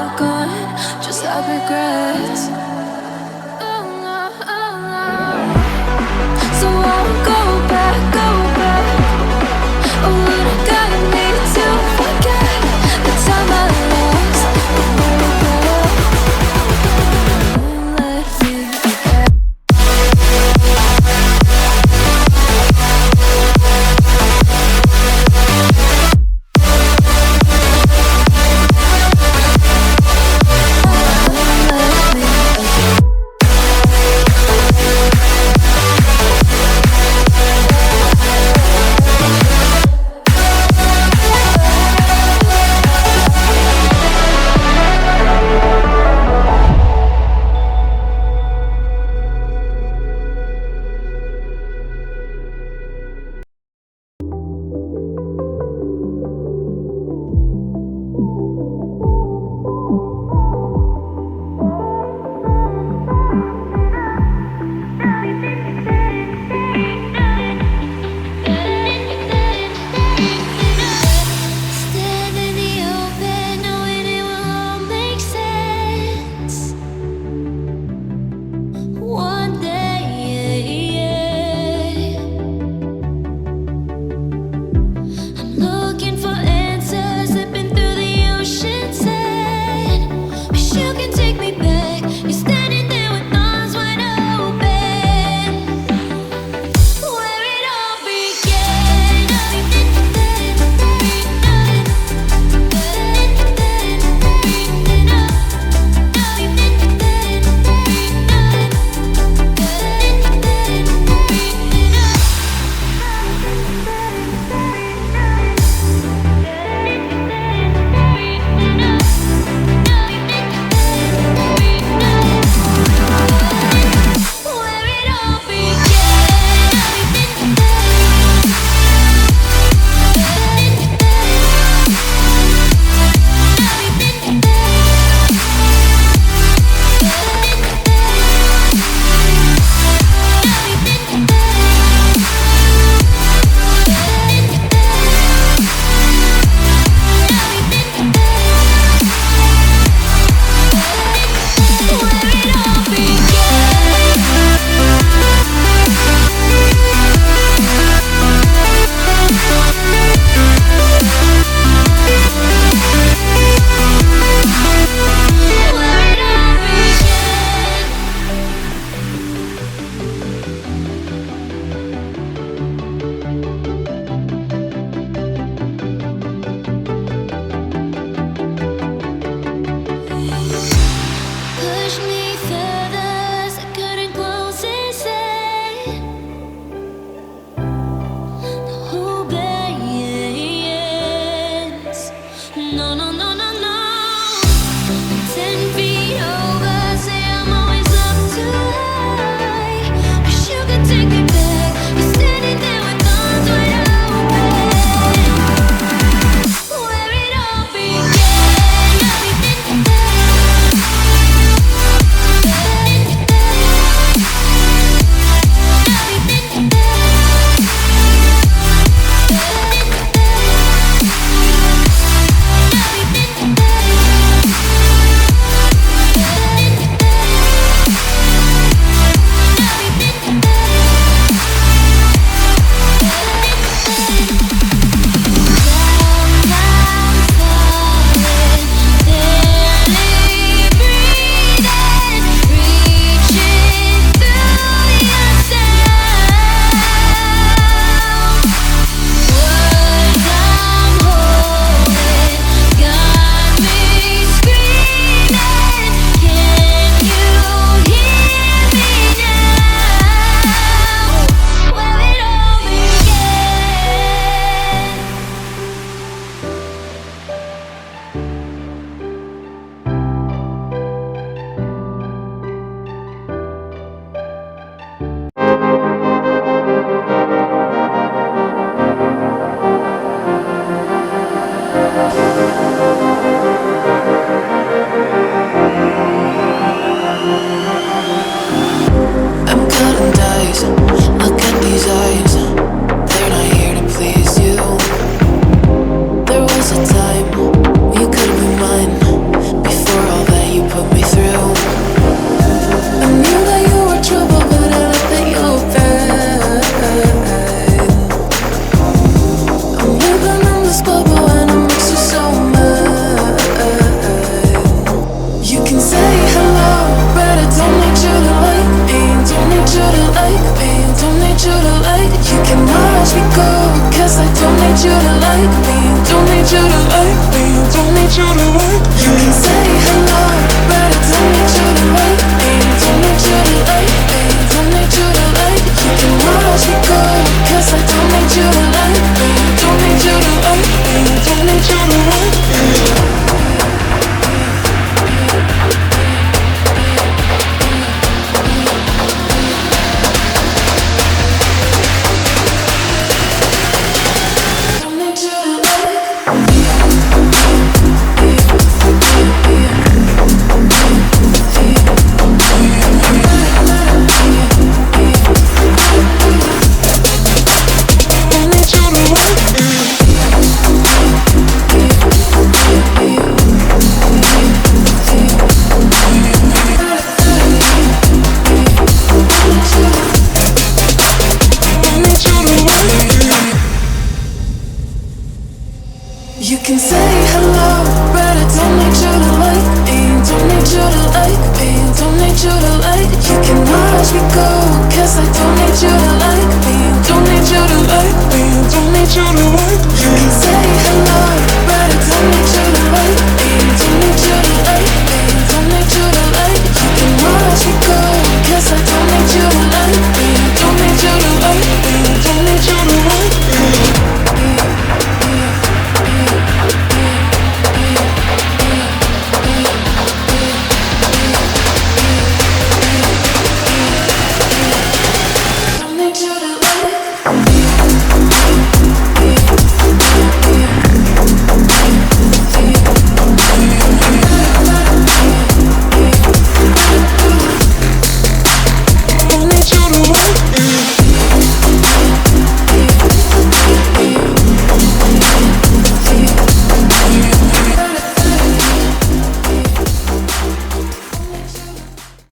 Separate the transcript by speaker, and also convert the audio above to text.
Speaker 1: are gone, just like regrets. So I'll go back, go back. Oh, what I gotta need to forget the time I lost. Won't let me forget. don't need you to like me. Don't need you to like me. Don't need you to like. You can watch me go, 'cause I don't need you to like me. Don't need you to like me. Don't need you to like. You can say hello, but I don't need you to like me. Don't need you to like me. Don't need you to like. You can watch me go, 'cause I don't need you to like me. Don't need you to like me. Don't need you to like me. You can say hello, but I don't need you to like me. Don't need you to like me. Don't need you to like. You can watch me go, 'cause I don't need you to